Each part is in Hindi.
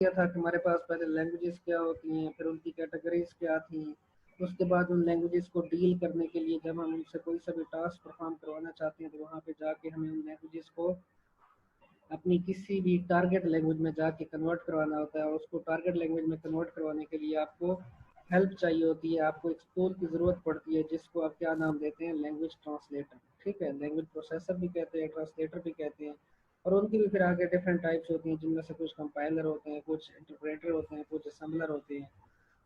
किया था कि हमारे पास पहले लैंग्वेजेस क्या होती हैं, फिर उनकी कैटेगरीज क्या थी। उसके बाद उन लैंग्वेजेस को डील करने के लिए जब हम उनसे कोई सा भी टास्क परफॉर्म करवाना चाहते हैं तो वहाँ पे जाके हमें उन लैंग्वेजेस को अपनी किसी भी टारगेट लैंग्वेज में जाके कन्वर्ट करवाना होता है। और उसको टारगेट लैंग्वेज में कन्वर्ट करवाने के लिए आपको हेल्प चाहिए होती है, आपको एक टूल की ज़रूरत पड़ती है जिसको आप क्या नाम देते हैं, लैंग्वेज ट्रांसलेटर। ठीक है, लैंग्वेज प्रोसेसर भी कहते हैं, ट्रांसलेटर भी कहते हैं। और उनकी भी फिर आगे डिफरेंट टाइप्स होती हैं, जिनमें से कुछ कंपाइलर होते हैं, कुछ इंटरप्रेटर होते हैं, कुछ असम्बलर होते हैं।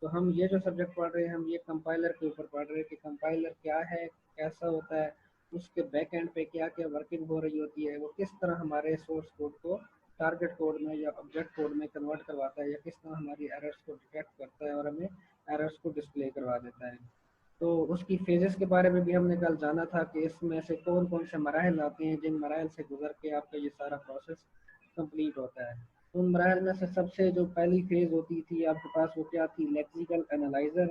तो हम ये जो सब्जेक्ट पढ़ रहे हैं, हम ये कंपाइलर के ऊपर पढ़ रहे हैं कि कंपाइलर क्या है, कैसा होता है, उसके बैक एंड पे क्या क्या वर्किंग हो रही होती है, वो किस तरह हमारे सोर्स कोड को टारगेट कोड में या ऑब्जेक्ट कोड में कन्वर्ट करवाता है, या किस तरह हमारी एरर्स को डिटेक्ट करता है और हमें एरर्स को डिस्प्ले करवा देता है। तो उसकी फेजेस के बारे में भी हमने कल जाना था कि इसमें से कौन कौन से मराहल आते हैं जिन मराहल से गुजर के आपका ये सारा प्रोसेस कंप्लीट होता है। तो उन मराहल में से सबसे जो पहली फेज होती थी आपके पास, वो क्या थी, लेक्सिकल एनालाइजर।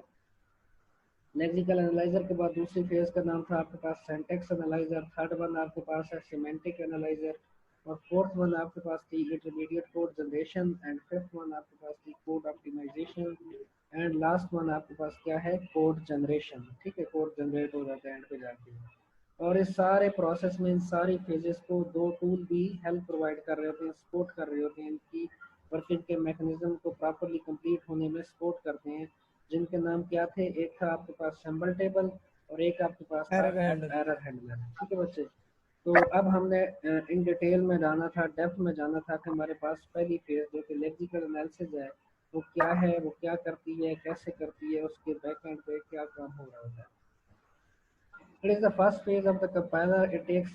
लेक्सिकल एनालाइजर के बाद दूसरी फेज का नाम था आपके पास सिंटैक्स एनालाइजर। थर्ड वन आपके पास है सिमेंटिक एनालाइजर। और फोर्थ वन आपके पास थी intermediate code generation. And fifth one आपके पास थी code optimisation. And last one आपके पास क्या है, कोड जनरेशन। ठीक है, कोड जनरेट हो जाता है एंड पे जाके। और इस सारे प्रोसेस में इन सारी फेजेस को दो टूल भी हेल्प प्रोवाइड कर रहे होते हैं, सपोर्ट कर रहे होते हैं, इनकी वर्किंग के मैकेनिज्म को प्रॉपरली कंप्लीट होने में सपोर्ट करते हैं, जिनके नाम क्या थे, एक था आपके पास सिंबल टेबल और एक आपके पास था एरर हैंडलर। Error handler. ठीक है बच्चे, तो अब हमने इन डिटेल में जाना था, डेप्थ में जाना था कि हमारे पास पहली फेज जो कि लेक्सिकल एनालिसिस है, वो क्या है, वो क्या करती है, कैसे करती है, उसके बैक एंड पे क्या काम हो रहा होता है। It is the first phase of the compiler. It takes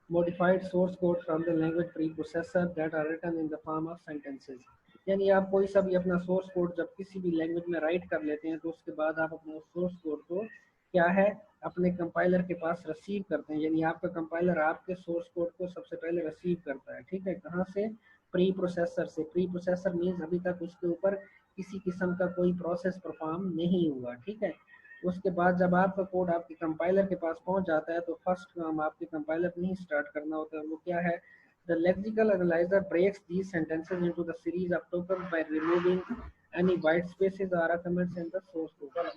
modified source code from the language preprocessor that are written in the form of sentences. यानी आप कोई सा भी अपना सोर्स कोड जब किसी भी लैंग्वेज में राइट कर लेते हैं तो उसके बाद आप अपने सोर्स कोड को क्या है, अपने कंपाइलर के पास रिसीव करते हैं। यानी आपका कंपाइलर आपके सोर्स कोड को सबसे पहले रिसीव करता है। ठीक है, कहाँ से, प्री प्रोसेसर से। प्री प्रोसेसर मीन्स अभी तक उसके ऊपर किसी किस्म का कोई प्रोसेस परफॉर्म नहीं हुआ। ठीक है, उसके बाद जब आपका कोड आपके कंपाइलर के पास पहुंच जाता है तो फर्स्ट काम आपके कंपाइलर नहीं स्टार्ट करना होता है, वो क्या है, the lexical analyser breaks these sentences into the series of tokens by removing any white spaces और comments in the source code.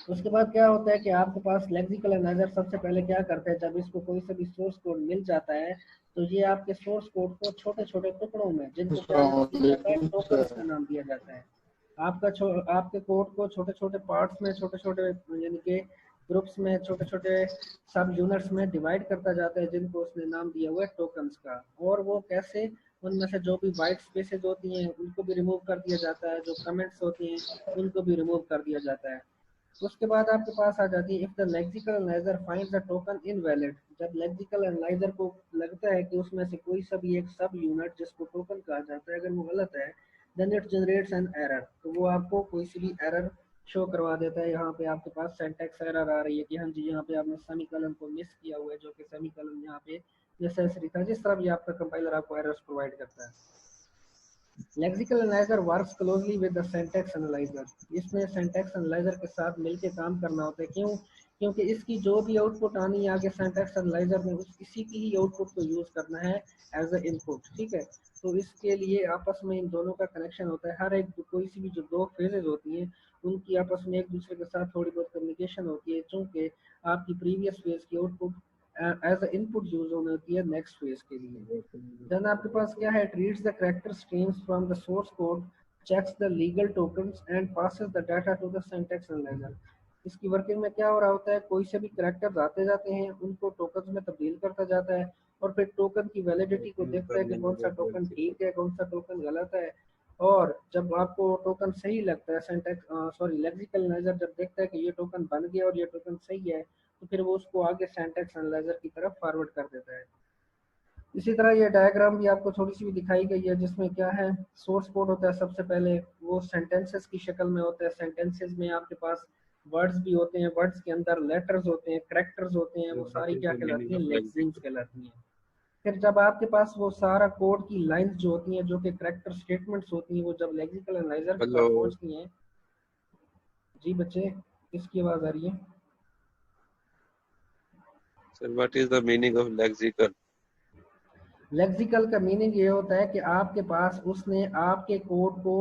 उसके बाद क्या होता है कि आपके पास लेक्सिकल एनालाइजर सबसे पहले क्या करता है, जब इसको कोई सा भी सोर्स कोड मिल जाता है तो ये आपके सोर्स कोड को छोटे छोटे टुकड़ों में, जिनको क्या नाम दिया जाता है, टोकन्स का नाम दिया जाता है। आपके कोड को छोटे छोटे पार्ट्स में, छोटे छोटे यानी कि ग्रुप्स में, छोटे छोटे सब यूनिट्स में डिवाइड करता जाता है, जिनको उसने नाम दिया हुआ है टोकन्स का। और वो कैसे, उनमें से जो भी वाइट स्पेसेस होती हैं उनको भी रिमूव कर दिया जाता है, जो कमेंट्स होती हैं उनको भी रिमूव कर दिया जाता है। उसके बाद आपके पास आ जाती है, if the lexical analyser finds the token invalid. जब लेक्सिकल एनालाइजर को लगता है कि उसमें से कोई सा भी एक सब यूनिट जिसको टोकन कहा जाता है अगर वो गलत है, then it generates an error. तो वो आपको कोई सी भी एरर शो करवा देता है। यहाँ पे आपके पास सिंटैक्स एरर आ रही है कि हाँ जी यहाँ पे आपने सेमीकोलन को मिस किया हुआ है, जो कि सेमीकोलन यहाँ पे नेसेसरी था। जिस तरह भी आपका कंपाइलर आपको एरर्स प्रोवाइड करता है। Lexical analyser works closely with the syntax analyser. इसमें सिंटैक्स एनालाइजर के साथ मिलकर काम करना होता है। क्यों? क्योंकि इसकी जो भी आउटपुट आनी है आगे सिंटैक्स एनालाइजर ने उस इसी की ही आउटपुट को यूज करना है एज अ इनपुट। ठीक है, तो इसके लिए आपस में इन दोनों का कनेक्शन होता है। हर एक कोई सी भी जो दो फेजेज होती हैं उनकी आपस में एक दूसरे के साथ थोड़ी बहुत कम्युनिकेशन होती है, चूँकि आपकी प्रीवियस फेज की output as a input use होनी होती है नेक्स्ट फेज के लिए। देन आपके पास क्या है, reads the character streams from the source code, checks the legal tokens and passes the data to the syntax analyser. इसकी वर्किंग में क्या हो रहा होता है, कोई से भी कैरेक्टर्स आते जाते हैं, उनको टोकन्स में तब्दील करता जाता है और फिर टोकन की वैलिडिटी को देखता है कि कौन सा टोकन ठीक है, कौन सा टोकन गलत है। और जब आपको टोकन सही लगता है, सिंटैक्स सॉरी लेक्सिकल एनालाइजर जब देखता है कि ये टोकन बन गया और ये टोकन सही है, तो फिर वो उसको आगे सिंटैक्स एनालाइजर की तरफ फॉरवर्ड कर देता है। इसी तरह ये डायग्राम भी आपको थोड़ी सी भी दिखाई गई है, जिसमें क्या है, सोर्स कोड होता है सबसे पहले, वो सेंटेंसेस की शक्ल में होता है। सेंटेंसेस में आपके पास वर्ड्स भी होते हैं, वर्ड्स के अंदर लेटर्स होते हैं, कैरेक्टर्स होते हैं, वो सारी क्या कहलाती हैं, लेक्सिम्स कहलाती हैं। फिर जब आपके पास वो सारा कोड की लाइंस जो होती हैं, जो कि कैरेक्टर स्टेटमेंट्स होती हैं, वो जब लेक्सिकल एनालाइजर के पास हेलो पहुंचती हैं। जी बच्चे, किसकी आवाज आ रही है? Sir, what is the meaning of lexical? Lexical का मीनिंग ये होता है कि आपके पास उसने आपके कोड को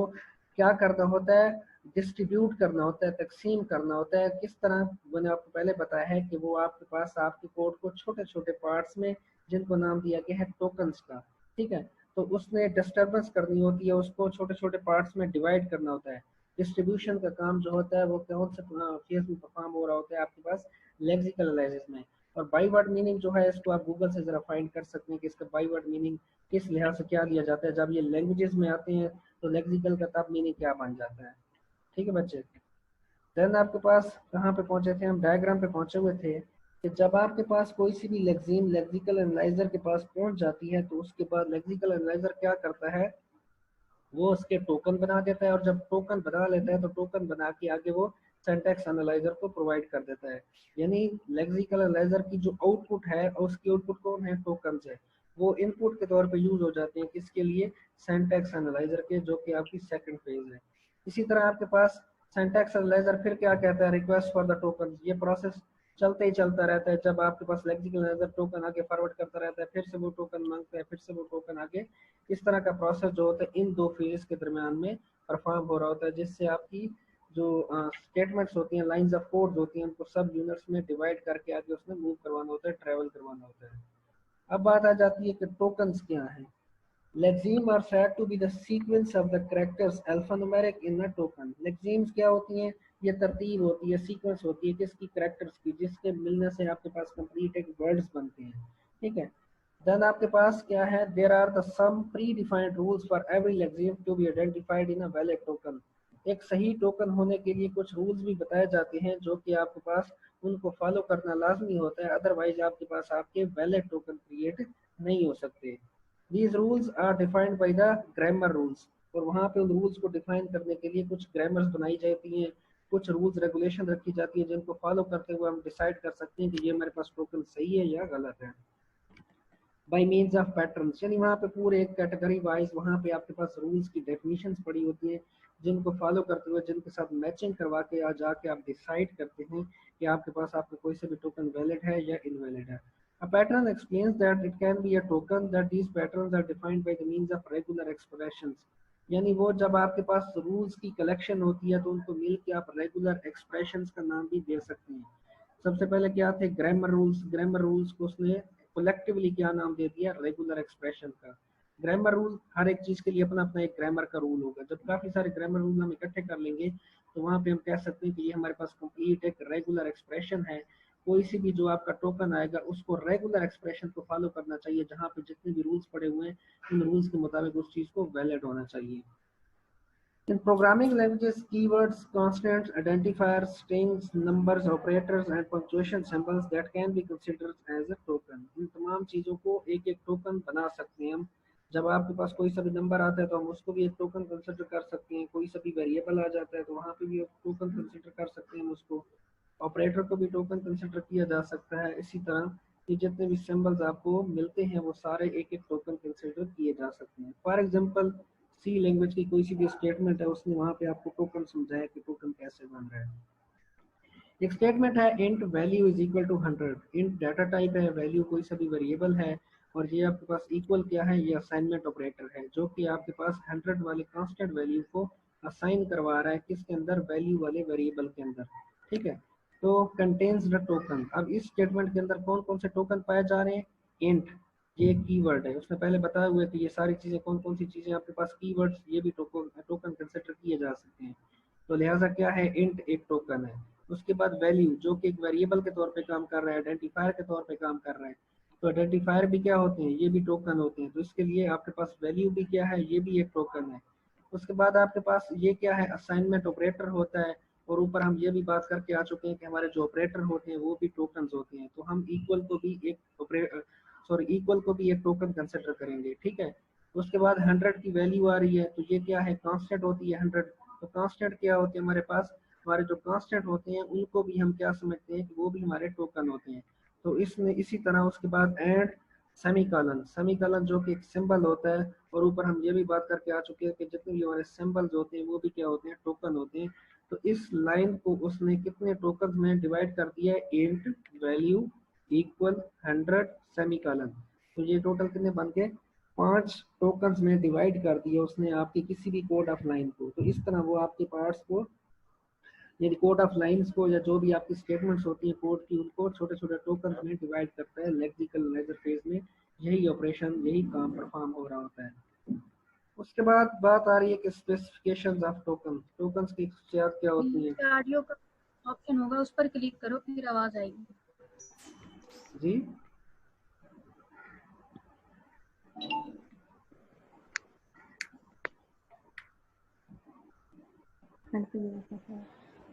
क्या करना होता है, डिस्ट्रीब्यूट करना होता है, तकसीम करना होता है। किस तरह, मैंने आपको पहले बताया है कि वो आपके पास आपके कोड को छोटे छोटे पार्ट्स में, जिनको नाम दिया गया है टोकन्स का, ठीक है, तो उसने डिस्टर्बेंस करनी होती है, उसको छोटे छोटे पार्ट्स में डिवाइड करना होता है। डिस्ट्रीब्यूशन का काम जो होता है वो कौन से फेज में परफॉर्म हो रहा होता है आपके पास, लेक्सिकल एनालिसिस में। और बाई वर्ड मीनिंग जो है इसको आप गूगल से ज़रा फाइंड कर सकते हैं कि इसका बाई वर्ड मीनिंग किस लिहाज से क्या लिया जाता है। जब ये लैंग्वेजेस में आते हैं तो लेक्सिकल का तब मीनिंग क्या बन जाता है। ठीक है बच्चे। देन आपके पास कहाँ पे पहुंचे थे हम, डायग्राम पे पहुंचे हुए थे कि जब आपके पास कोई सी भी लेक्सिम लेक्सिकल एनालाइजर के पास पहुंच जाती है तो उसके बाद लेक्सिकल एनालाइजर क्या करता है, वो उसके टोकन बना देता है, और जब टोकन बना लेता है तो टोकन बना के आगे वो सिंटैक्स एनालाइजर को प्रोवाइड कर देता है। यानी लेक्सिकल एनालाइजर की जो आउटपुट है, और उसकी आउटपुट कौन है, टोकन्स है, वो इनपुट के तौर पे यूज हो जाते हैं किसके लिए, सिंटैक्स एनालाइजर के, जो कि आपकी सेकंड फेज है। इसी तरह आपके पास सिंटैक्स एनालाइजर फिर क्या कहता है, रिक्वेस्ट फॉर द टोकन, ये प्रोसेस चलते ही चलता रहता है। जब आपके पास लेक्सिकल एनालाइजर टोकन आगे फॉरवर्ड करता रहता है, फिर से वो टोकन मांगता है, फिर से वो टोकन आगे, इस तरह का प्रोसेस जो होता है इन दो फेज के दरमियान में परफॉर्म हो रहा होता है, जिससे आपकी जो स्टेटमेंट्स होती हैं, लाइंस ऑफ कोड होती हैं, उनको सब यूनिट्स में डिवाइड करके आगे उसमें मूव करवाना होता है, ट्रेवल करवाना होता है। अब बात आ जाती है कि टोकन्स क्या हैं। Lexeme are said to be the sequence of the characters alphanumeric in a token. Lexemes क्या होती हैं, ये तरतीब होती है, सीक्वेंस होती है किसकी, कैरेक्टर्स की, जिसके मिलने से आपके पास कंप्लीट एक वर्ड्स बनते हैं। ठीक है। देन आपके पास क्या है, there are the some predefined rules for every lexeme to be identified in a valid token. एक सही टोकन होने के लिए कुछ रूल्स भी बताए जाते हैं जो कि आपके पास उनको फॉलो करना लाजमी होता है, अदरवाइज आपके पास आपके वैलिड टोकन क्रिएट नहीं हो सकते। These rules are defined by the grammar rules, और वहाँ पे उन रूल्स को डिफाइन करने के लिए कुछ ग्रामर्स बनाई जाती हैं, कुछ रूल्स रेगुलेशन रखी जाती है, जिनको फॉलो करते हुए हम डिसाइड कर सकते हैं कि ये हमारे पास टोकन सही है या गलत है। बाई मीन्स ऑफ पैटर्न्स, यानी वहाँ पे पूरे एक कैटेगरी वाइज वहाँ पे आपके पास रूल्स की डेफिनेशंस पड़ी होती हैं, जिनको फॉलो करते हुए, जिनके साथ मैचिंग करवा के आ जाके आप डिसाइड करते हैं कि आपके पास आपका कोई सा भी टोकन वैलिड है या इनवैलिड है। A pattern explains that it can be a token that these patterns are defined by the means of regular expressions। यानी वो जब आपके पास रूल्स की कलेक्शन होती है तो उनको मिल के आप रेगुलर एक्सप्रेशंस का नाम भी दे सकते हैं। सबसे पहले क्या थे, ग्रामर रूल्स। ग्रामर रूल्स को उसने कलेक्टिवली क्या नाम दे दिया, रेगुलर एक्सप्रेशन का। ग्रामर रूल, हर एक चीज के लिए अपना अपना एक ग्रामर का रूल होगा। जब काफी सारे ग्रामर रूल हम इकट्ठे कर लेंगे तो वहां पे हम कह सकते हैं कि ये हमारे पास कंप्लीट एक रेगुलर एक्सप्रेशन है। कोई सी भी जो आपका टोकन आएगा उसको रेगुलर एक्सप्रेशन को फॉलो करना चाहिए, जहां पे जितने भी रूल्स पड़े हुए हैं उन रूल्स के मुताबिक उस चीज को वैलिड होना चाहिए। In programming languages, keywords, constants, identifiers, strings, numbers, operators, and punctuation symbols that can be considered as a token। इन तमाम चीज़ों को एक एक टोकन बना सकते हैं हम। जब आपके पास कोई सा भी नंबर आता है तो हम उसको भी एक टोकन कंसिडर कर सकते हैं, कोई सा भी वेरिएबल आ जाता है तो वहाँ पे भी एक टोकन कंसिडर कर सकते हैं हम उसको। ऑपरेटर को भी टोकन कंसिडर किया जा सकता है। इसी तरह ये जितने भी सिंबल्स आपको मिलते हैं वो सारे एक एक टोकन कंसिडर किए जा सकते हैं। फॉर एग्जांपल सी लैंग्वेज की कोई सी भी स्टेटमेंट है, उसने वहाँ पे आपको टोकन समझाया कि टोकन कैसे बन रहा है। एक स्टेटमेंट है int value is equal to 100। Int data type है, वैल्यू कोई सा भी वेरिएबल है, और ये आपके पास इक्वल क्या है, ये असाइनमेंट ऑपरेटर है जो कि आपके पास 100 वाले कांस्टेंट वैल्यू को असाइन करवा रहा है किसके अंदर, वैल्यू वाले वेरिएबल के अंदर। ठीक है। तो कंटेन्स द टोकन, अब इस स्टेटमेंट के अंदर कौन कौन से टोकन पाए जा रहे हैं, इंट, ये एक कीवर्ड है, उसने पहले बताया हुआ है कि ये सारी चीजें कौन कौन सी चीजें आपके पास, कीवर्ड्स, ये भी टोकन टोकन कंसिडर किए जा सकते हैं। तो लिहाजा क्या है, इंट एक टोकन है। उसके बाद वैल्यू जो कि एक वेरिएबल के तौर पे काम कर रहा है, आइडेंटिफायर के तौर पे काम कर रहा है। तो आइडेंटिफायर भी क्या होते हैं, ये भी टोकन होते हैं। तो इसके लिए आपके पास वैल्यू भी क्या है, ये भी एक टोकन है। उसके बाद आपके पास ये क्या है, असाइनमेंट ऑपरेटर होता है। और ऊपर हम ये भी बात करके आ चुके हैं कि हमारे जो ऑपरेटर होते हैं वो भी टोकन होते हैं। तो हम इक्वल को भी एक इक्वल को भी एक टोकन कंसिडर करेंगे। ठीक है। उसके बाद 100 की वैल्यू आ रही है तो ये क्या है, कांस्टेंट होती है 100। तो कांस्टेंट क्या होते हैं हमारे पास, हमारे जो कांस्टेंट होते हैं उनको भी हम क्या समझते हैं कि वो भी हमारे टोकन होते हैं। तो इसमें इसी तरह उसके बाद एंड सेमीकॉलन, सेमीकॉलन जो कि एक सिंबल होता है। और ऊपर हम ये भी बात करके आ चुके हैं कि जितने भी हमारे सिंबल्स होते हैं वो भी क्या होते हैं, टोकन होते हैं। तो इस लाइन को उसने कितने टोकन में डिवाइड कर दिया है, इंट वैल्यू इक्वल 100 सेमीकॉलन। तो ये टोटल कितने बन गए, 5 टोकन्स में डिवाइड कर दिया उसने आपके किसी भी कोड ऑफ लाइन को, तो इस तरह वो आपके पार्ट्स को, यानी कोड ऑफ लाइंस को, या जो भी आपकी स्टेटमेंट्स होती हैं कोड की, उनको छोटे छोटे टोकन में डिवाइड करता है लेक्सिकल एनालाइजर फेज में। यही ऑपरेशन, यही काम परफॉर्म हो रहा होता है। उसके बाद बात आ रही है कि स्पेसिफिकेशंस ऑफ टोकन, टोकन्स की खसूसियात क्या होती हैं। ऑडियो का ऑप्शन होगा, उस पर क्लिक करो, फिर आवाज आएगी। जी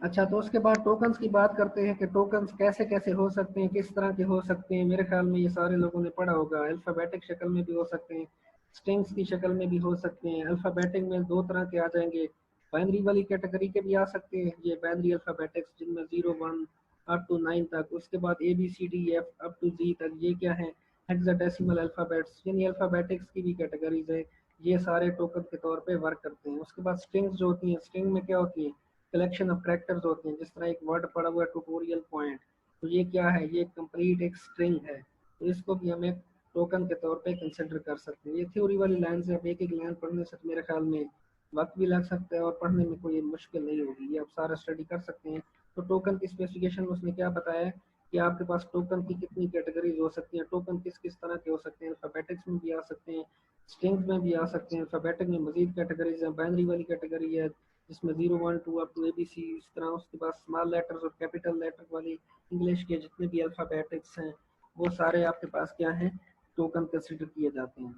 अच्छा, तो उसके बाद टोकन्स की बात करते हैं कि टोकन्स कैसे कैसे हो सकते हैं, किस तरह के हो सकते हैं। मेरे ख्याल में ये सारे लोगों ने पढ़ा होगा। अल्फ़ाबेटिक शक्ल में भी हो सकते हैं, स्ट्रिंग्स की शक्ल में भी हो सकते हैं। अल्फ़ाबेटिक में दो तरह के आ जाएंगे, बाइनरी वाली कैटेगरी के भी आ सकते हैं, ये बाइनरी अल्फ़ाबेटिक्स जिनमें 0 1 अप टू 9 तक। उसके बाद A B C D F up to G तक, ये क्या है, हेक्साडेसिमल अल्फ़ाबेट्स, यानी अल्फ़ाबेटिक्स की भी कैटेगरीज है। ये सारे टोकन के तौर पे वर्क करते हैं। उसके बाद स्ट्रिंग्स जो होती हैं, स्ट्रिंग में क्या होती है, कलेक्शन ऑफ कैरेक्टर्स होते हैं। जिस तरह एक वर्ड पड़ा हुआ है ट्यूटोरियल पॉइंट, तो ये क्या है, ये कंप्लीट एक स्ट्रिंग है, तो इसको भी हम एक टोकन के तौर पे कंसिडर कर सकते हैं। ये थ्योरी वाली लाइन से, आप एक एक लाइन पढ़ने से मेरे ख्याल में वक्त भी लग सकता है और पढ़ने में कोई मुश्किल नहीं होगी, ये आप सारा स्टडी कर सकते हैं। तो टोकन की स्पेसिफिकेशन में उसने क्या बताया है कि आपके पास टोकन की कितनी कैटेगरीज हो सकती हैं, टोकन किस किस तरह के हो सकते हैं। अल्फाबेटिक्स में भी आ सकते हैं, स्ट्रिंग्स में भी आ सकते हैं। अल्फाबेटिक में मजीद कैटेगरीज हैं, बाइनरी वाली कैटेगरी है जिसमें 0 1 2 अप टू ABC, इस तरह। उसके बाद स्मॉल लेटर्स और कैपिटल लेटर वाली इंग्लिश के जितने भी अल्फ़ाबेटिक्स हैं, वो सारे आपके पास क्या हैं, टोकन कंसिडर किए जाते हैं।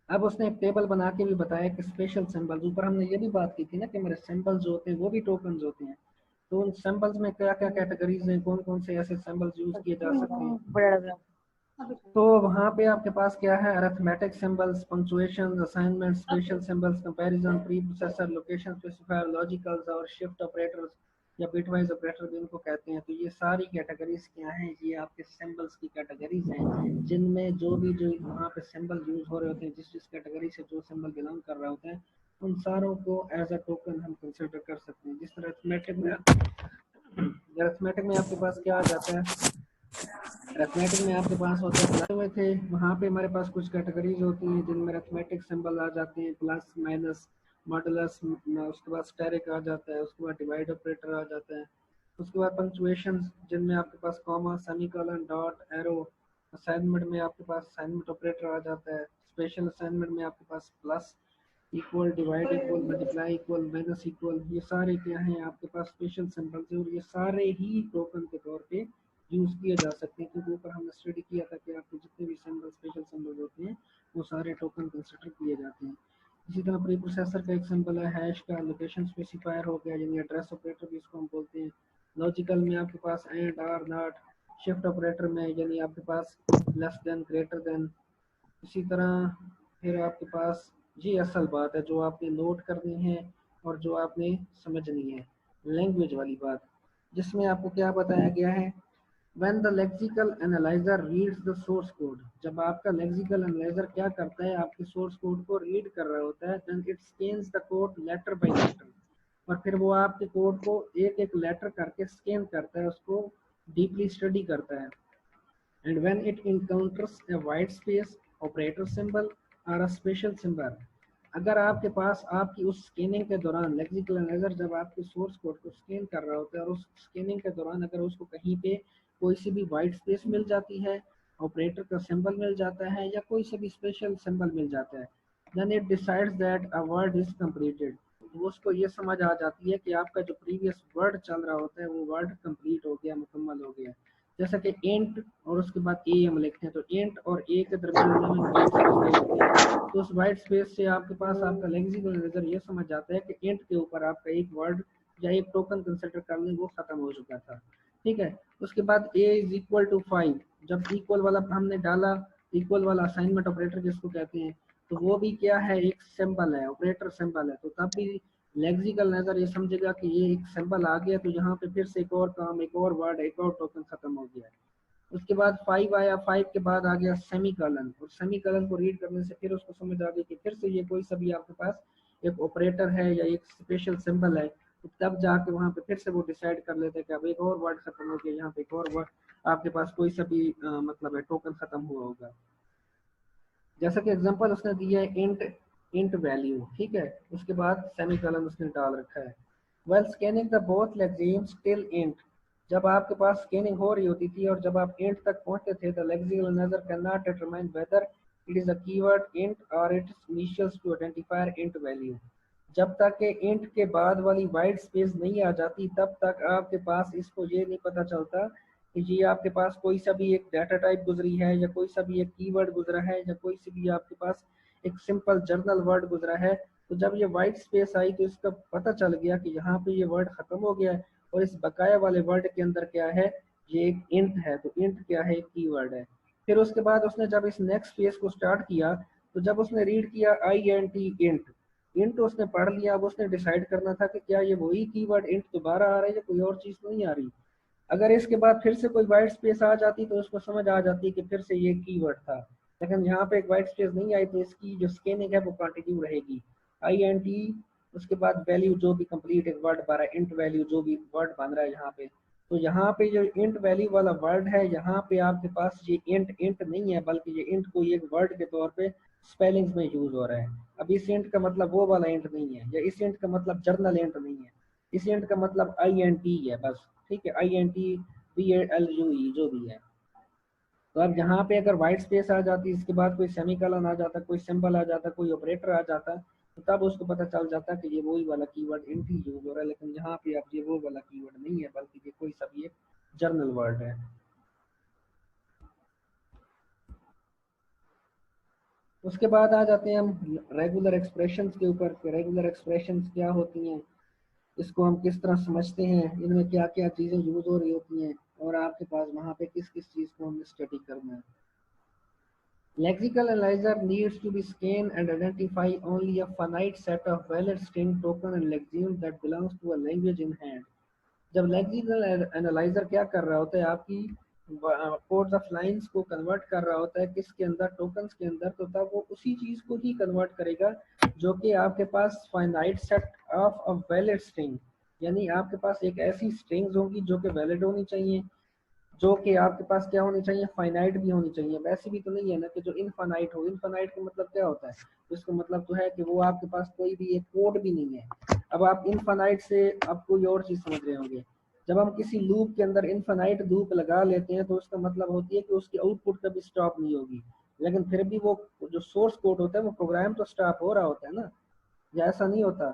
अब उसने एक टेबल बना के भी बताया कि स्पेशल सिंबल्स, ऊपर हमने ये भी बात की थी ना कि हमारे सिंबल्स जो होते हैं वो भी टोकन्स होते हैं। तो उन सिंबल्स में क्या क्या कैटेगरीज हैं, कौन कौन से ऐसे सिंबल्स यूज किए जा सकते हैं। तो वहाँ पे आपके पास क्या है, arithmetic symbols, punctuation, assignment, special symbols, comparison, pre processor, location specifier, logicals और शिफ्ट ऑपरेटर्स या बिटवाइज ऑपरेटर भी इनको कहते हैं। तो ये सारी कैटेगरीज क्या हैं, ये आपके सिंबल्स की कैटेगरीज हैं, जिनमें जो भी जो वहाँ पे सिंबल यूज हो रहे होते हैं, जिस जिस कैटेगरी से जो सिंबल बिलोंग कर रहे होते हैं, उन सारों को एज अ टोकन हम कंसिडर कर सकते हैं। जिस तरह अरिथमेटिक में आपके पास क्या आ जाता है, अरिथमेटिक में आपके पास होता है प्लस हुए थे, वहाँ पे हमारे पास कुछ कैटेगरीज होती हैं जिनमें अरिथमेटिक सिंबल आ जाते हैं, प्लस माइनस मॉडुलस, उसके बाद स्टेरिक आ जाता है, उसके बाद डिवाइड ऑपरेटर आ जाता है। उसके बाद पंक्चुएशन जिनमें आपके पास comma, semicolon, dot, arrow. Assignment में आपके पास असाइनमेंट ऑपरेटर आ जाता है। स्पेशल असाइनमेंट में आपके पास plus, equal, divide equal, multiply equal, minus equal, ये सारे क्या हैं आपके पास स्पेशल सिंबल्स हैं, और ये सारे ही टोकन के तौर पे यूज़ किए जा सकते हैं। क्योंकि ऊपर हमने स्टडी किया था कि आपके जितने भी सिंबल, स्पेशल सिंबल होते हैं, वो सारे टोकन कंसिडर किए जाते हैं। इसी तरह प्री प्रोसेसर का एक सिंबल है हैश का, लोकेशन स्पेसिफायर हो गया, यानी एड्रेस ऑपरेटर भी इसको हम बोलते हैं। लॉजिकल में आपके पास and, or, not. Shift operator में यानी आपके पास लेस देन, ग्रेटर देन। इसी तरह फिर आपके पास ये असल बात है जो आपने नोट करनी है और जो आपने समझनी है, लैंग्वेज वाली बात, जिसमें आपको क्या बताया गया है, when the lexical analyzer reads the source code, जब आपका lexical analyzer क्या करता है, आपके source code को read कर रहा होता है, then it scans the code letter by letter, और फिर वो आपके कोड को एक एक लेटर करके स्कैन करता है, उसको डीपली स्टडी करता है। And when it encounters a white space, operator symbol or a special symbol, अगर आपके पास आपकी उस स्कैनिंग के दौरान लेक्सिकल एनालाइजर जब आपके सोर्स कोड को स्कैन कर रहा होता है और उस स्कैनिंग के दौरान अगर उसको कहीं पे कोई सी भी वाइट स्पेस मिल जाती है, ऑपरेटर का सिंबल मिल जाता है, या कोई सा भी स्पेशल सिंबल मिल जाता है, then it decides that a word is completed, तो उसको ये समझ आ जाती है कि आपका जो प्रीवियस वर्ड चल रहा होता है वो वर्ड कंप्लीट हो गया, मुकम्मल हो गया। जैसा कि इंट और उसके बाद ए हम लिखते हैं, तो इंट और ए के दरमियान में हम वाइट स्पेस दे देते हैं, तो उस वाइट स्पेस से आपके पास आपका लेक्सिकल नजर ये समझ जाता है कि इंट के ऊपर आपका एक वर्ड या एक टोकन कंसिडर कर लें, वो खत्म हो चुका था। ठीक है। उसके बाद ए इज इक्वल टू 5, जब इक्वल वाला हमने डाला, इक्वल वाला असाइनमेंट ऑपरेटर जिसको कहते हैं, तो वो भी क्या है, एक सिंबल है, ऑपरेटर सिंबल है, तो तब भी लेक्सिकल नजर ये समझेगा कि ये एक सिंबल आ गया, तो यहाँ पे फिर से एक और काम, एक और वर्ड, एक और टोकन खत्म हो गया है। उसके बाद 5 आया, 5 के बाद आ गया सेमी कॉलन, और सेमी कॉलन को रीड करने से फिर उसको समझ आ गई कि फिर से ये कोई सा भी आपके पास एक ऑपरेटर है या एक स्पेशल सिंबल है, तो तब जाके वहाँ पे फिर से वो डिसाइड कर लेते हैं कि अब एक और वर्ड खत्म हो गया, यहाँ पे एक और वर्ड आपके पास कोई सा भी मतलब है टोकन खत्म हुआ होगा। जैसा कि एग्जांपल उसने दिया है इंट इंट वैल्यू, ठीक है, उसके बाद सेमीकोलन उसने डाल रखा है। Well scanning the both lexemes till int, जब आपके पास स्कैनिंग हो रही होती थी और जब आप इंट तक पहुंचते थे, the lexical analyser can not determine whether it is a keyword int और its initials to identifier int value. जब तक के इंट के बाद वाली वाइट स्पेस नहीं आ जाती तब तक आपके पास इसको ये नहीं पता चलता कि ये आपके पास कोई सा भी एक डाटा टाइप गुजरी है या कोई सा भी एक कीवर्ड गुजरा है या कोई सी भी आपके पास एक सिंपल जर्नल वर्ड गुजरा है। तो जब ये वाइट स्पेस आई तो इसका पता चल गया कि यहाँ पे ये वर्ड खत्म हो गया है और इस बकाया वाले वर्ड के अंदर क्या है, ये एक इंट है। तो इंट क्या है, एक कीवर्ड है। फिर उसके बाद उसने जब इस नेक्स्ट फेज को स्टार्ट किया तो जब उसने रीड किया I N T int, int उसने पढ़ लिया। अब उसने डिसाइड करना था कि क्या ये वही कीवर्ड इंट दोबारा आ रहा है या कोई और चीज तो नहीं आ रही। अगर इसके बाद फिर से कोई वाइट स्पेस आ जाती तो उसको समझ आ जाती कि फिर से ये कीवर्ड था। लेकिन यहाँ पे एक वाइट स्पेस नहीं आई तो इसकी जो स्कैनिंग है वो कंटिन्यू रहेगी। आई एन टी, उसके बाद वैल्यू जो भी कंप्लीट एक वर्ड बन रहा है, इंट वैल्यू जो भी वर्ड बन रहा है यहाँ पे, तो यहाँ पे जो इंट वैल्यू वाला वर्ड है यहाँ पे आपके पास ये इंट इंट नहीं है बल्कि ये इंट कोई एक वर्ड के तौर पे स्पेलिंग्स में यूज हो रहा है। अब इस इंट का मतलब वो वाला इंट नहीं है या इस इंट का मतलब जर्नल इंट नहीं है, इस इंट का मतलब आई एन टी है बस, ठीक है, I N T B L U E जो भी है। तो अब यहाँ पे अगर वाइट स्पेस आ जाती, इसके बाद कोई सेमीकोलन आ जाता, कोई सिंबल आ जाता, कोई ऑपरेटर आ जाता, तो तब उसको पता चल जाता कि ये वही वाला कीवर्ड इंट ही यूज हो रहा है। लेकिन यहाँ पे अब ये वो वाला कीवर्ड नहीं है बल्कि ये कोई सा भी एक जर्नल वर्ड है। उसके बाद आ जाते हैं हम रेगुलर एक्सप्रेशंस के ऊपर। रेगुलर एक्सप्रेशंस क्या होती हैं, इसको हम किस तरह समझते हैं, इनमें क्या क्या चीज़ें यूज हो रही होती हैं और आपके पास वहाँ पे किस किस चीज़ को हमें स्टडी करना है। Lexical analyzer needs to be scan and identify only a finite set of valid string token and lexemes that belongs to a language in hand. जब लेक्सिकल एनालाइजर क्या कर रहा होता है, आपकी कोड्स ऑफ लाइंस को कन्वर्ट कर रहा होता है किसके अंदर, टोकन्स के अंदर, तो तब वो उसी चीज को ही कन्वर्ट करेगा जो कि आपके पास finite set of a valid string, यानी आपके पास एक ऐसी स्ट्रिंग्स होंगी जो कि वैलिड होनी चाहिए, जो कि आपके पास क्या होनी चाहिए, फाइनाइट भी होनी चाहिए। वैसे भी तो नहीं है ना कि जो इनफाइनाइट हो, इनफाइनाइट का मतलब क्या होता है, इसका मतलब तो है कि वो आपके पास कोई भी एक कोड भी नहीं है। अब आप इनफाइनाइट से आप कोई और चीज समझ रहे होंगे, जब हम किसी लूप के अंदर इनफाइनाइट लूप लगा लेते हैं तो उसका मतलब होती है कि उसकी आउटपुट कभी स्टॉप नहीं होगी, लेकिन फिर भी वो जो सोर्स कोड होता है वो प्रोग्राम तो स्टॉप हो रहा होता है ना, या ऐसा नहीं होता।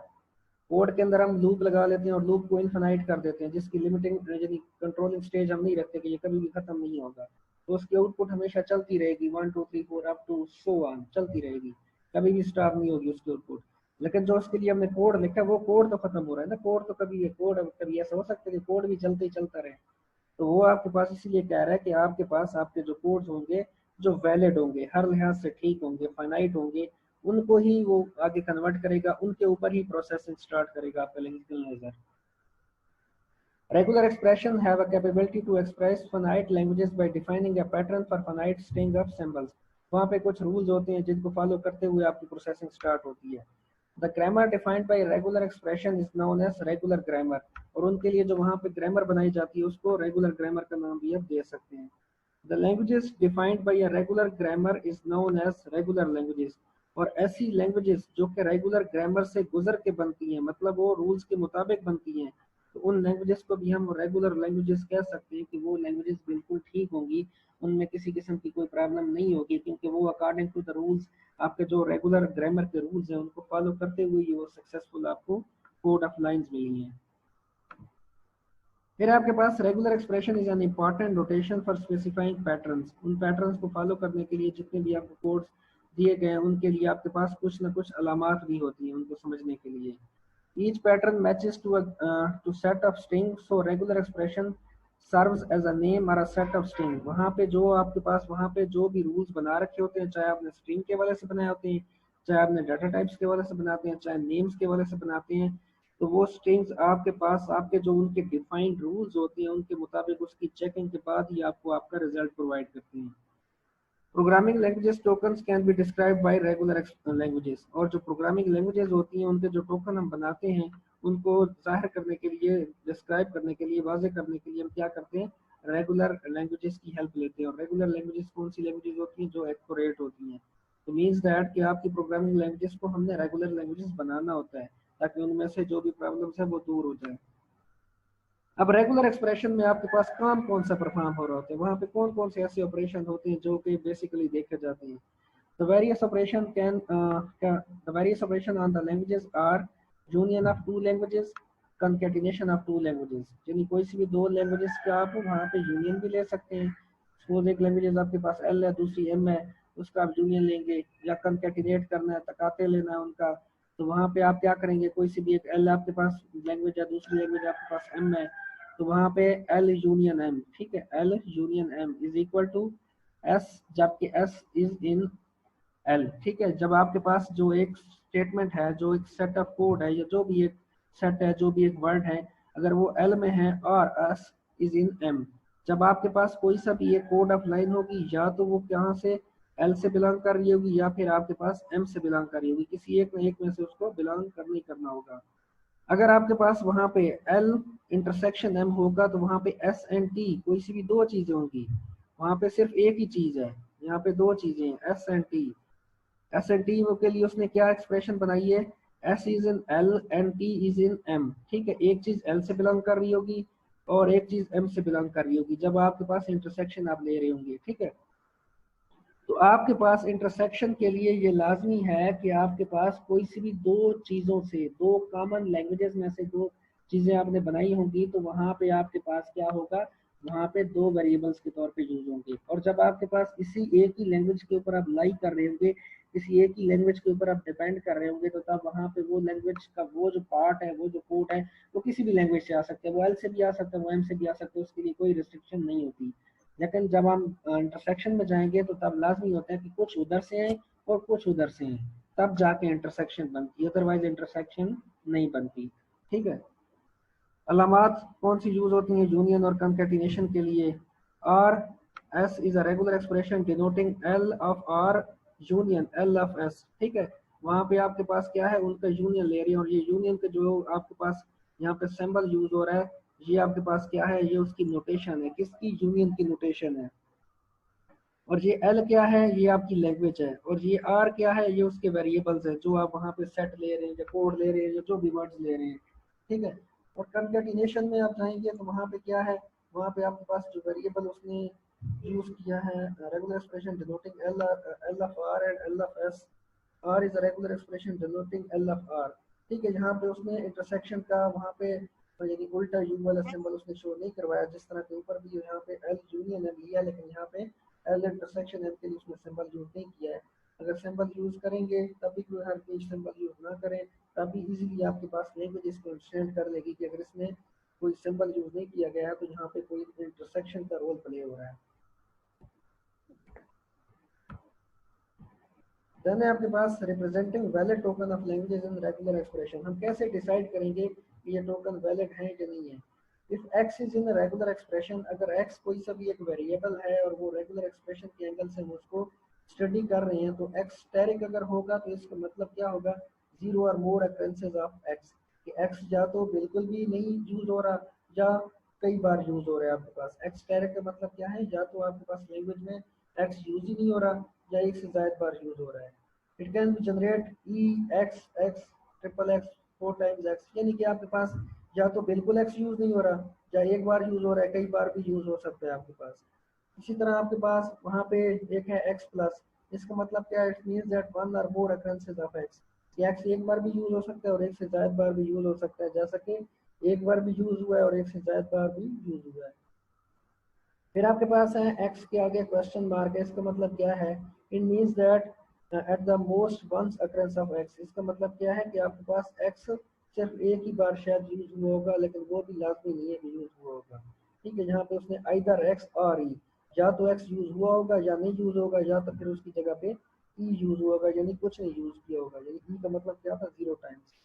कोड के अंदर हम लूप लगा लेते हैं और लूप को इनफाइनाइट कर देते हैं जिसकी लिमिटिंग यानी कंट्रोलिंग स्टेज हम नहीं रखते कि ये कभी भी खत्म नहीं होगा, तो उसकी आउटपुट हमेशा चलती रहेगी, 1 2 3 4 अप टू सो ऑन चलती रहेगी, कभी भी स्टॉप नहीं होगी उसकी आउटपुट। लेकिन जो उसके लिए हमने कोड लिखा है वो कोड तो खत्म हो रहा है ना, कोड तो कभी ये कोड, कभी ऐसा हो सकता है कि कोड भी चलते ही चलता रहे। तो वो आपके पास इसीलिए कह रहा है कि आपके पास आपके जो कोड्स होंगे जो वैलिड होंगे, हर लिहाज से ठीक होंगे, फाइनाइट होंगे, उनको ही वो आगे कन्वर्ट करेगा, उनके ऊपर ही प्रोसेसिंग स्टार्ट करेगा आपका LinkedIn user. Regular expressions have a capability to express finite languages by defining a pattern for finite string of symbols. वहाँ पे कुछ रूल्स होते हैं जिनको फॉलो करते हुए आपकी प्रोसेसिंग स्टार्ट होती है। The grammar defined by regular expression is known as regular grammar, और उनके लिए जो वहाँ पे ग्रामर बनाई जाती है उसको रेगुलर ग्रामर का नाम भी आप दे सकते हैं। The languages defined by a regular grammar is known as regular languages, और ऐसी लैंग्वेजेस जो कि रेगुलर ग्रामर से गुजर के बनती हैं, मतलब वो रूल्स के मुताबिक बनती हैं, तो उन लैंग्वेजेस को भी हम रेगुलर लैंग्वेजेस कह सकते हैं कि वो लैंग्वेजेस बिल्कुल ठीक होंगी, उनमें किसी किस्म की कोई प्रॉब्लम नहीं होगी, क्योंकि वो अकॉर्डिंग टू द रूल्स, आपके जो रेगुलर ग्रामर के रूल्स हैं उनको फॉलो करते हुए ही वो सक्सेसफुल आपको कोड ऑफ लाइंस मिली हैं। फिर आपके पास regular expression is an important notation for specifying patterns, उन पैटर्न्स को फॉलो करने के लिए जितने भी आपको कोड्स दिए गए हैं उनके लिए आपके पास कुछ ना कुछ अलामात भी होती हैं उनको समझने के लिए। Each pattern matches to set of strings, so regular expression serves as a name or a set of string। वहाँ पे जो आपके पास वहाँ पे जो भी रूल्स बना रखे होते हैं, चाहे आपने स्ट्रिंग के वाले से बनाए होते हैं, चाहे आपने डाटा टाइप्स के वाले से बनाते हैं, चाहे नेम्स के वाले से बनाते हैं, तो वो स्ट्रिंग्स आपके पास आपके जो उनके डिफाइंड रूल्स होते हैं उनके मुताबिक उसकी चेकिंग के बाद ही आपको आपका रिजल्ट प्रोवाइड करते हैं। Programming languages tokens can be describe by regular languages, और जो प्रोग्रामिंग लैंग्वेजेस होती हैं उनके जो टोकन हम बनाते हैं उनको जाहिर करने के लिए, डिस्क्राइब करने के लिए, वाजे करने के लिए हम क्या करते हैं, रेगुलर लैंग्वेजेस की हेल्प लेते हैं। और रेगुलर लैंग्वेजेस कौन सी लैंग्वेजेस होती हैं, जो एक्यूरेट होती हैं। तो मीन्स दैट कि आपकी प्रोग्रामिंग लैंग्वेजेस को हमने रेगुलर लैंग्वेजेस बनाना होता है ताकि उनमें से जो भी प्रॉब्लम्स है वो दूर हो जाए। अब रेगुलर एक्सप्रेशन में आपके पास काम कौन सा परफॉर्म हो रहा होता है, वहाँ पे कौन कौन से ऐसे ऑपरेशन होते हैं जो कि बेसिकली देखे जाते हैं। The various operation the various operation on the languages are union of two languages, concatenation of two languages। यानी कोई सी भी दो लैंग्वेजेस का आप वहाँ पे यूनियन भी ले सकते हैं। सपोज एक लैंग्वेजेस आपके पास एल है, दूसरी एम है, उसका आप यूनियन लेंगे, या कंकेटिनेट करना है, तकाते लेना है उनका, तो वहाँ पे आप क्या करेंगे, कोई सी भी एक एल आपके पास लैंग्वेज है, दूसरी लैंग्वेज आपके पास एम है, तो वहाँ पे एल यूनियन एम, ठीक है, L union M is equal to S, जबकि एस इज इन एल। ठीक है, जब आपके पास जो एक स्टेटमेंट है, जो एक सेट ऑफ कोड है, या जो भी एक सेट है, जो भी एक वर्ड है, अगर वो एल में है और एस इज इन एम, जब आपके पास कोई सा भी एक कोड ऑफ लाइन होगी, या तो वो कहाँ से एल से बिलोंग कर रही होगी या फिर आपके पास एम से बिलोंग कर रही होगी, किसी एक में से उसको बिलोंग करना ही करना होगा। अगर आपके पास वहां पे एल इंटरसेक्शन एम होगा तो वहां पे एस एंड टी कोई सी भी दो चीजें होंगी, वहां पे सिर्फ एक ही चीज है, यहाँ पे दो चीजें हैं, S and T. S and T के लिए उसने क्या एक्सप्रेशन बनाई है, S is in L and T is in M. ठीक है, एक चीज एल से बिलोंग कर रही होगी और एक चीज एम से बिलोंग कर रही होगी जब आपके पास इंटरसेक्शन आप ले रहे होंगे। ठीक है, तो आपके पास इंटरसेक्शन के लिए ये लाजमी है कि आपके पास कोई सी भी दो चीज़ों से, दो कॉमन लैंग्वेजेस में से दो चीज़ें आपने बनाई होंगी, तो वहाँ पे आपके पास क्या होगा, वहाँ पे दो वेरिएबल्स के तौर पे यूज होंगे। और जब आपके पास इसी एक ही लैंग्वेज के ऊपर आप लाई कर रहे होंगे, किसी एक ही लैंग्वेज के ऊपर आप डिपेंड कर रहे होंगे, तो तब वहाँ पे वो लैंग्वेज का वो जो पार्ट है, वो जो कोड है, वो किसी भी लैंग्वेज से आ सकता है, वो एल से भी आ सकता है, वो एम से भी आ सकता है, उसके लिए कोई रिस्ट्रिक्शन नहीं होती। लेकिन जब हम इंटरसेक्शन में जाएंगे तो तब लाजमी होता है कि कुछ उधर से हैं और कुछ उधर से हैं, तब जाके इंटरसेक्शन बनती है, अदरवाइज इंटरसेक्शन नहीं बनती। ठीक है, अलामात कौन सी यूज होती हैं यूनियन और कंकैटिनेशन के लिए, R S is a regular expression denoting L of R union L of S. ठीक है, वहाँ पे आपके पास क्या है, उनका यूनियन ले रही है, और ये यूनियन का जो आपके पास यहाँ पे सिंबल यूज हो रहा है, ये आपके पास क्या है, ये उसकी नोटेशन है, किसकी, यूनियन की नोटेशन है। और ये एल क्या है, ये आपकी लैंग्वेज है, और ये आर क्या है, ये उसके वेरिएबल्स है जो आप वहाँ पे सेट ले रहे हैं या कोड ले रहे हैं या जो भी वर्ड्स ले रहे हैं। ठीक है, और कंकैटिनेशन में आप जाएंगे तो वहाँ पे क्या है, वहाँ पे आपके पास जो वेरिएबल उसने यूज किया है, regular expression denoting L of R and L of S, R is a regular expression denoting L of R. ठीक है, यहाँ पे उसने इंटरसेक्शन का वहाँ पे तो यानी उल्टा यू वाला सिंबल उसने शो नहीं करवाया, जिस तरह के ऊपर भी यहाँ पे एल यूनियन एम लिया, लेकिन यहाँ पे एल इंटरसेक्शन एम के लिए उसने सिंबल यूज नहीं किया है। अगर सिंबल यूज करेंगे तब भी कोई हर कोई सिंबल यूज ना करें, तब भी इजीली आपके पास लैंग्वेज इसको अंडरस्टैंड कर लेगी कि अगर इसमें कोई सिंबल यूज नहीं किया गया है तो यहाँ पे कोई इंटरसेक्शन का रोल प्ले हो रहा है। देन है आपके पास representing valid token of languages in regular expression. हम कैसे डिसाइड करेंगे कि ये टोकन वैलिड है कि नहीं है। If x is in regular expression, अगर x कोई सा भी एक वेरिएबल है और वो रेगुलर एक्सप्रेशन के एंगल से हम उसको स्टडी कर रहे हैं, तो x स्टेरिक अगर होगा तो इसका मतलब क्या होगा, जीरो और मोर अक्रेंसेस ऑफ x, कि x या तो बिल्कुल भी नहीं यूज हो रहा या कई बार यूज हो रहा है आपके पास। x स्टेरिक का मतलब क्या है, या तो आपके पास लैंग्वेज में x यूज ही नहीं हो रहा या एक से ज्यादा बार यूज हो रहा है। It can be generate E x x triple x four times x, यानी कि आपके पास या तो बिल्कुल एक्स यूज नहीं हो रहा या एक बार यूज हो रहा है, कई बार भी यूज हो सकता है आपके पास। इसी तरह आपके पास वहाँ पे एक है एक्स प्लस, इसका मतलब क्या है, इट मींस दैट वन और मोर अकरेंसेस ऑफ एक्स, ये एक्स एक बार भी यूज हो सकता है और एक से ज्यादा बार भी यूज हो सकता है, जैसा कि एक बार भी यूज हुआ है और एक से ज्यादा बार भी यूज हुआ है। फिर आपके पास है एक्स के आगे क्वेश्चन मार्क है, इसका मतलब क्या है, it means that at the most once occurrence of X. इसका मतलब क्या है कि आपके पास एक्स सिर्फ एक ही बार शायद यूज हुआ होगा, लेकिन वो भी लाजमी नहीं है कि यूज हुआ होगा। ठीक है, यहाँ पे उसने आइदर एक्स और ई, या तो एक्स यूज हुआ होगा या नहीं यूज होगा, या तो फिर उसकी जगह पे ई यूज हुआ होगा, यानी कुछ नहीं यूज किया होगा। यानी ई का मतलब क्या था, जीरो टाइम्स,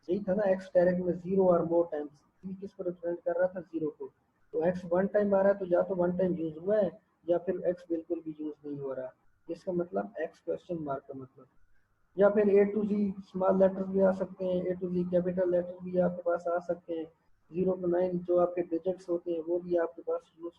यही था ना, एक्स डायरेक्ट में जीरो और मोर टाइम्स, ई किसको रिप्रेजेंट कर रहा था, जीरो को। तो एक्स वन टाइम आ रहा है तो या तो वन टाइम यूज हुआ है या फिर एक्स बिल्कुल भी यूज नहीं हो रहा, इसका मतलब एक्स क्वेश्चन मार्क का मतलब। या फिर ए टू जी स्मॉल लेटर्स भी आ सकते हैं, ए टू जी कैपिटल लेटर्स भी आपके पास आ सकते हैं, 0 to 9 जो आपके डिजिट्स होते हैं वो भी आपके पास यूज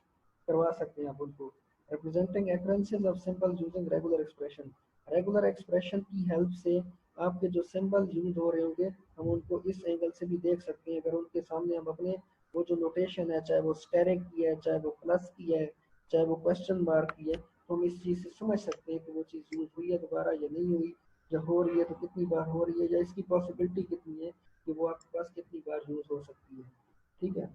करवा सकते हैं आप उनको। Representing occurrences of symbol using regular expression, regular expression की हेल्प से आपके जो सिंबल यूज हो रहे होंगे हम उनको इस एंगल से भी देख सकते हैं। अगर उनके सामने हम अपने वो जो नोटेशन है, चाहे वो स्टेरिक की है, चाहे वो प्लस की है, चाहे वो क्वेश्चन मार्क की है, तो हम इस चीज़ से समझ सकते हैं कि वो चीज़ यूज हुई है दोबारा या नहीं हुई, जब हो रही है तो कितनी बार हो रही है, या इसकी पॉसिबिलिटी कितनी है कि वो आपके पास कितनी बार यूज हो सकती है। ठीक है।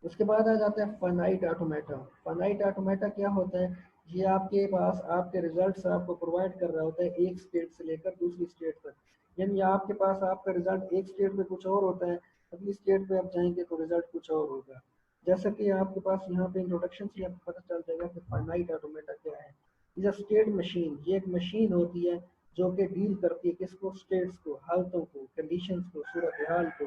उसके बाद आ जाता है फाइनाइट ऑटोमेटा। फाइनाइट ऑटोमेटा क्या होता है? ये आपके पास आपके रिजल्ट्स आपको प्रोवाइड कर रहा होता है एक स्टेट से लेकर दूसरी स्टेट तक। यानी आपके पास आपका रिजल्ट एक स्टेट में कुछ और होता है, अगली स्टेट पे आप जाएंगे तो रिजल्ट कुछ और होगा। जैसा कि आपके पास यहाँ पे इंट्रोडक्शन से आपको पता चल जाएगा कि फाइनाइट ऑटोमेटा क्या है। इज अ स्टेट मशीन, ये एक मशीन होती है जो कि डील करती है किसको? स्टेट्स को, हालतों को, कंडीशंस को, सूरत हाल को।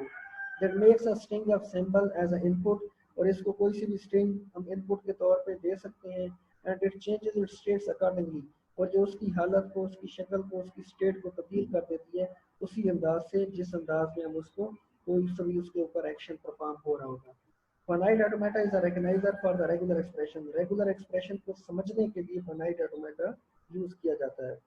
That makes a string of symbol as a input, और इसको कोई सी भी स्ट्रिंग हम इनपुट के तौर पे दे सकते हैं। And it changes it's states accordingly, और जो उसकी हालत को, उसकी शक्ल को, उसकी स्टेट को तब्दील कर देती है उसी अंदाज से जिस अंदाज में हम उसको कोई सभी उसके ऊपर एक्शन परफॉर्म हो रहा होगा। Finite automata is a recogniser for the regular expression. Regular expression को समझने के लिए फाइनाइट ऑटोमेटा यूज किया जाता है।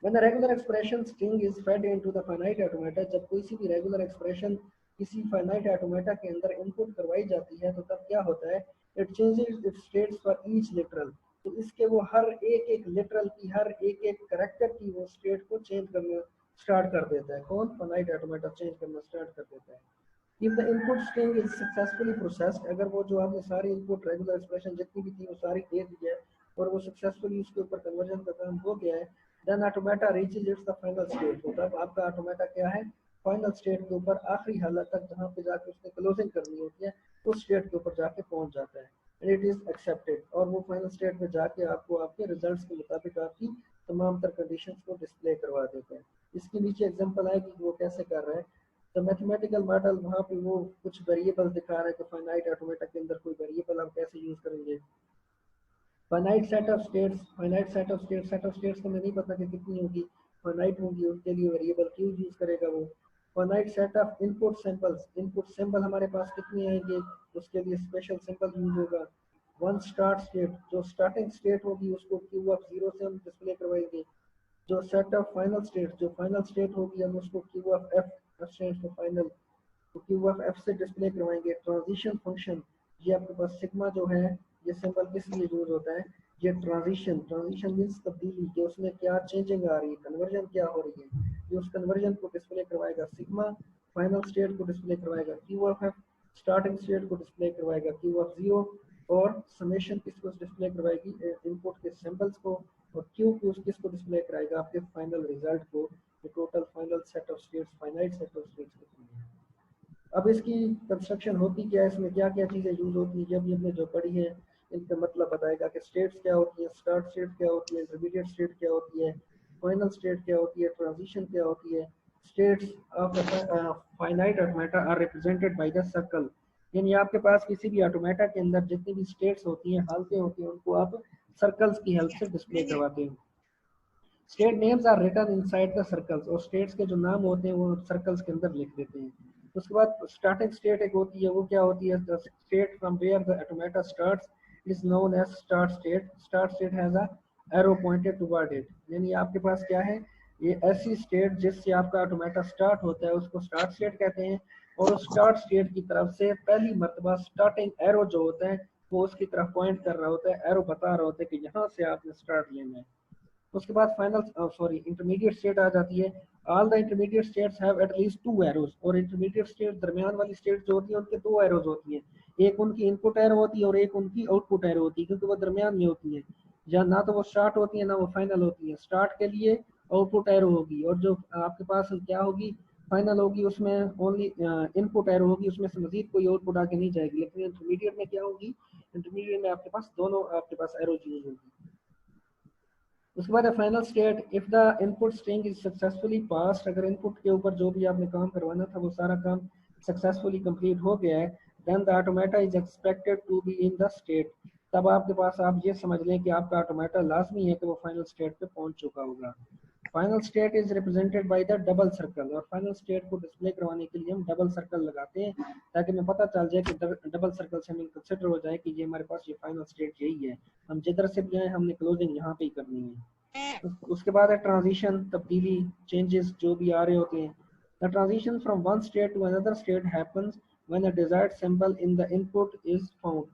When a regular expression string is fed into the finite automata, जब कोई सी भी रेगुलर एक्सप्रेशन किसी फाइनाइट ऑटोमेटा के अंदर इनपुट करवाई जाती है तो तब क्या होता है? It changes it's states for each literal, तो इसके वो हर एक एक लिटरल की, हर एक एक करेक्टर की वो स्टेट को चेंज करना स्टार्ट कर देता है। कौन? फाइनाइट ऑटोमेटा चेंज करना स्टार्ट कर देता है। If the input string is successfully processed, अगर वो जो आपने सारी इनपुट रेगुलर एक्सप्रेशन जितनी भी थी वो सारी दे दी है और वो सक्सेसफुली उसके ऊपर कन्वर्जन का काम हो गया है, then automata reaches its the final state. तो तब आपका ऑटोमेटा क्या है? फाइनल स्टेट के ऊपर, आखिरी हालत तक जहाँ पे जाके उसने क्लोजिंग करनी होती है उस स्टेट के ऊपर जाके पहुंच जाता है। एंड इट इज एक्सेप्टेड, और वो फाइनल स्टेट में जाके आपको आपके रिजल्ट्स के मुताबिक आपकी तमाम तर कंडीशंस को डिस्प्ले करवा देता है। इसके नीचे एग्जांपल है कि वो कैसे कर रहा है। तो मैथमेटिकल मॉडल वहाँ पे वो कुछ वेरिएबल दिखा रहा है कि फाइनाइट ऑटोमेटा के अंदर कोई वेरिएबल हम कैसे यूज करेंगे। Finite set of states, finite set of states तो हमें नहीं पता कि कितनी होगी, फाइनाइट होगी, उनके लिए वेरिएबल क्यों यूज करेगा वो। Finite set of input symbols, input symbol हमारे पास कितने आएंगे उसके लिए स्पेशल सिंबल यूज होगा। वन स्टार्ट स्टेट, जो स्टार्टिंग स्टेट होगी उसको क्यू ऑफ जीरो से हम डिस्प्ले करवाएंगे। जो सेट ऑफ फाइनल स्टेट, जो फाइनल स्टेट होगी हम उसको Q of F, stands for final, तो क्यू ऑफ एफ से डिस्प्ले करवाएंगे। ट्रांजिशन फंक्शन, ये आपके पास सिग्मा जो है ये सिंबल किस लिए यूज होता है? ये ट्रांजिशन, ट्रांजिशन मीन्स तब्दीली, कि उसमें क्या चेंजिंग आ रही है, कन्वर्जन क्या हो रही है, ये उस कन्वर्जन को डिस्प्ले करवाएगा सिग्मा। फाइनल स्टेट को डिस्प्ले करवाएगा Q of F, starting state को डिस्प्ले करवाएगा क्यू ऑफ जीरो, और समेशन किसको डिस्प्ले करवाएगी? इनपुट के सिंबल्स को। और क्यू किसको डिस्प्ले कराएगा? आपके फाइनल रिजल्ट को। Total final set of states, finite set of states कितनी है। अब इसकी कंस्ट्रक्शन होती क्या है, इसमें क्या क्या चीज़ें यूज होती हैं, जब हमने जो पढ़ी है इनका मतलब बताएगा कि स्टेट्स क्या होती है, स्टार्ट स्टेट क्या होती है, इंटरमीडिएट स्टेट क्या होती है, फाइनल स्टेट क्या होती है, ट्रांजिशन क्या होती है। States of finite automata are represented by the circle, यानी आपके पास किसी भी ऑटोमेटा के अंदर जितनी भी स्टेट्स होती हैं, हालतें होती हैं, उनको आप सर्कल्स की हेल्प से डिस्प्ले करवाते हैं। State names are written inside the circles, और स्टेट्स के जो नाम होते हैं वो सर्कल्स के अंदर लिख देते हैं। उसके बाद स्टार्टिंग स्टेट एक होती है, वो क्या होती है? The state from where the automata starts is known as start state. Start state has a arrow pointed toward it, यानी आपके पास क्या है? ये ऐसी स्टेट जिससे आपका ऑटोमेटा स्टार्ट होता है उसको स्टार्ट स्टेट कहते हैं, और उस स्टार्ट स्टेट की तरफ से पहली मर्तबा स्टार्टिंग एरो जो होता है वो उसकी तरफ पॉइंट कर रहा होता है, एरो बता रहा होता है कि यहाँ से आपने स्टार्ट लेना है। उसके बाद फाइनल सॉरी इंटरमीडिएट स्टेट आ जाती है। All the intermediate states have at least to arrows, और इंटरमीडिएट स्टेट दरमियान वाली स्टेट जो होती है उनके दो एरोज होती है, एक उनकी इनपुट एरो होती है और एक उनकी आउटपुट एरो होती है, क्योंकि वो दरमियान में होती है, या ना तो वो स्टार्ट होती है ना वो फाइनल होती है। स्टार्ट के लिए आउटपुट एरो होगी, और जो आपके पास क्या होगी फाइनल होगी उसमें ओनली इनपुट एरो होगी, उसमें से मजीद कोई आउटपुट आगे नहीं जाएगी। लेकिन इंटरमीडिएट में क्या होगी? इंटरमीडिएट में आपके पास दोनों आपके पास एरो यूज होगी। उसके बाद final state, if the input string is successfully passed, अगर इनपुट के ऊपर जो भी आपने काम करवाना था वो सारा काम सक्सेसफुली कंप्लीट हो गया है, then the automata is expected to be in the state. तब आपके पास आप ये समझ लें कि आपका ऑटोमेटा लाजमी है कि वो फाइनल स्टेट पे पहुंच चुका होगा। Final state is represented by the double circle, और फाइनल स्टेट को डिस्प्ले करवाने के लिए हम डबल सर्कल लगाते हैं ताकि हमें पता चल जाए कि डबल सर्कल से हमें कंसिडर हो जाए कि ये हमारे पास ये फाइनल स्टेट यही है, हम जिधर से भी आए हमने क्लोजिंग यहाँ पे ही करनी है। उसके बाद है ट्रांजिशन, तब्दीली, चेंजेस जो भी आ रहे होते हैं। The transition from one state to another state happens when a desired symbol in the input is found,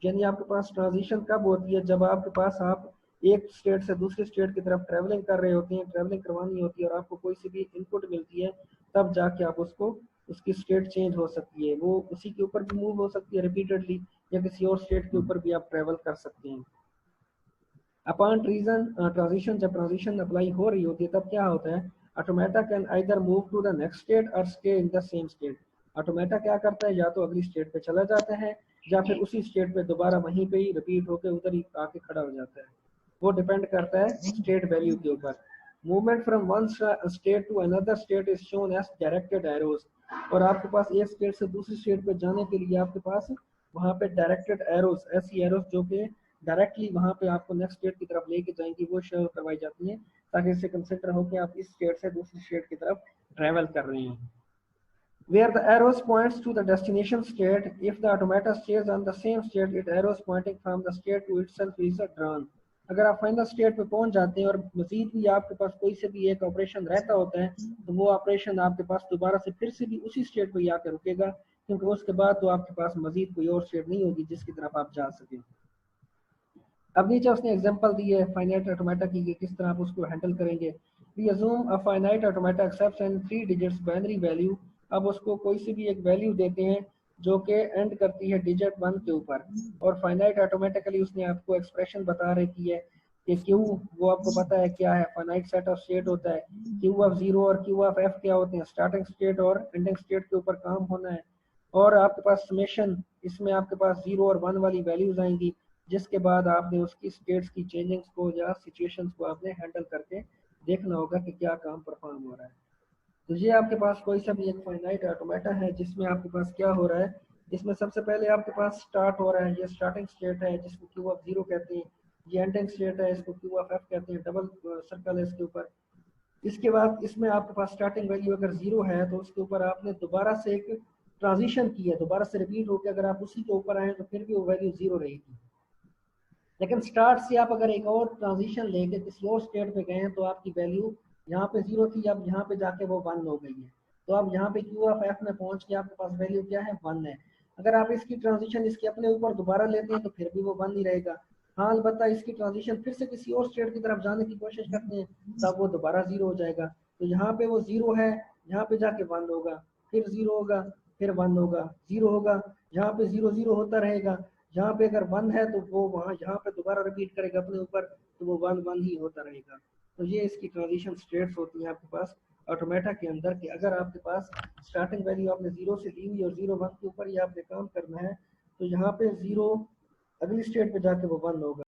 यानी आपके पास ट्रांजिशन कब होती है, जब आपके पास आप एक स्टेट से दूसरे स्टेट की तरफ ट्रैवलिंग कर रहे होते हैं, ट्रैवलिंग करवानी होती है और आपको कोई सी भी इनपुट मिलती है, तब जाके आप उसको उसकी स्टेट चेंज हो सकती है, वो उसी के ऊपर भी मूव हो सकती है रिपीटेडली, या किसी और स्टेट के ऊपर भी आप ट्रैवल कर सकते हैं। अपॉन ट्रांजिशन, जब ट्रांजिशन अप्लाई हो रही होती है तब क्या होता है, automata can either move to the next state और stay in the same state. Automata क्या करता है, या तो अगली स्टेट पे चला जाता है या फिर उसी स्टेट पे दोबारा वहीं पे ही रिपीट होकर उधर ही आके खड़ा हो जाता है, वो डिपेंड करता है स्टेट वैल्यू के ऊपर। Movement from one state to another state is shown as directed arrows, और आपके पास एक स्टेट से दूसरी स्टेट पे जाने के लिए आपके पास वहाँ पे डायरेक्टेड एरोज, ऐसी एरोज जो कि डायरेक्टली वहाँ पे आपको नेक्स्ट स्टेट की तरफ लेके जाएंगी, वो शो करवाई जाती हैं ताकि इससे कंसिडर हो कि आप इस स्टेट से दूसरी स्टेट की तरफ ट्रैवल कर रहे हैं। Where the arrows points to the destination state, if the automata stays on the same state, it arrows pointing from the state to itself is drawn। अगर आप फाइनल स्टेट पे पहुंच जाते हैं और मजीद भी आपके पास कोई से भी एक ऑपरेशन रहता होता है, तो वो ऑपरेशन आपके पास दोबारा से फिर से भी उसी स्टेट पे आकर रुकेगा, क्योंकि उसके बाद तो आपके पास मजीद कोई और स्टेट नहीं होगी जिसकी तरफ आप जा सकें। अब नीचे उसने एग्जांपल दी है फाइनाइट ऑटोमेटा की कि किस तरह आप उसको हैंडल करेंगे। We assume a finite automata accepts an 3 digits binary value, अब उसको कोई सी भी एक वैल्यू देते हैं जो कि एंड करती है डिजिट 1 के ऊपर, और फाइनाइट ऑटोमेटिकली उसने आपको एक्सप्रेशन बता रखी है कि क्यू, वो आपको पता है क्या है, फाइनाइट सेट ऑफ स्टेट होता है, क्यू ऑफ 0 और क्यू ऑफ एफ क्या होते हैं, स्टार्टिंग स्टेट और एंडिंग स्टेट के ऊपर काम होना है, और आपके पास समेशन, इसमें आपके पास 0 और 1 वाली वैल्यूज आएंगी, जिसके बाद आपने उसकी स्टेट्स की चेंजिंग्स को या सिचुएशंस को आपने हैंडल करके देखना होगा कि क्या काम परफॉर्म हो रहा है। तो ये आपके पास कोई सा भी एक फाइनाइट ऑटोमेटा है जिसमें आपके पास क्या हो रहा है, इसमें सबसे पहले आपके पास स्टार्ट हो रहा है, ये स्टार्टिंग स्टेट है जिसको क्यू ऑफ 0 कहते हैं, ये एंडिंग स्टेट है इसको क्यू ऑफ एफ कहते हैं, डबल सर्कल है इसके ऊपर। इसके बाद इसमें आपके पास स्टार्टिंग वैल्यू अगर 0 है तो उसके ऊपर आपने दोबारा से एक ट्रांजिशन की है, दोबारा से रिपीट होकर अगर आप उसी के ऊपर आए तो फिर भी वो वैल्यू 0 रहेगी। लेकिन स्टार्ट से आप अगर एक और ट्रांजिशन लेके किसी और स्टेट पे गए हैं तो आपकी वैल्यू यहाँ पे 0 थी, अब यहाँ पे जाके वो 1 हो गई है, तो अब यहाँ पे क्यू ऑफ एफ में पहुंच के आपके पास वैल्यू क्या है, 1 है। अगर आप इसकी ट्रांजिशन इसके अपने ऊपर दोबारा लेते हैं तो फिर भी वो 1 ही रहेगा। हाँ, अलबत्ता इसकी ट्रांजिशन फिर से किसी और स्टेट की तरफ जाने की कोशिश करते हैं तब वो दोबारा 0 हो जाएगा। तो यहाँ पे वो 0 है, यहाँ पे जाके 1 होगा, फिर 0 होगा, फिर 1 होगा, 0 होगा, यहाँ पे 0 0 होता रहेगा, यहाँ पे अगर 1 है तो वो वहाँ यहाँ पे दोबारा रिपीट करेगा अपने ऊपर, तो वो 1 1 ही होता रहेगा। तो ये इसकी ट्रांजिशन स्टेट्स होती हैं आपके पास ऑटोमेटा के अंदर, कि अगर आपके पास स्टार्टिंग वैल्यू आपने 0 से ली हुई और 0 1 के ऊपर ही आपने काम करना है, तो यहाँ पे 0 अगली स्टेट पे जाके वो 1 होगा।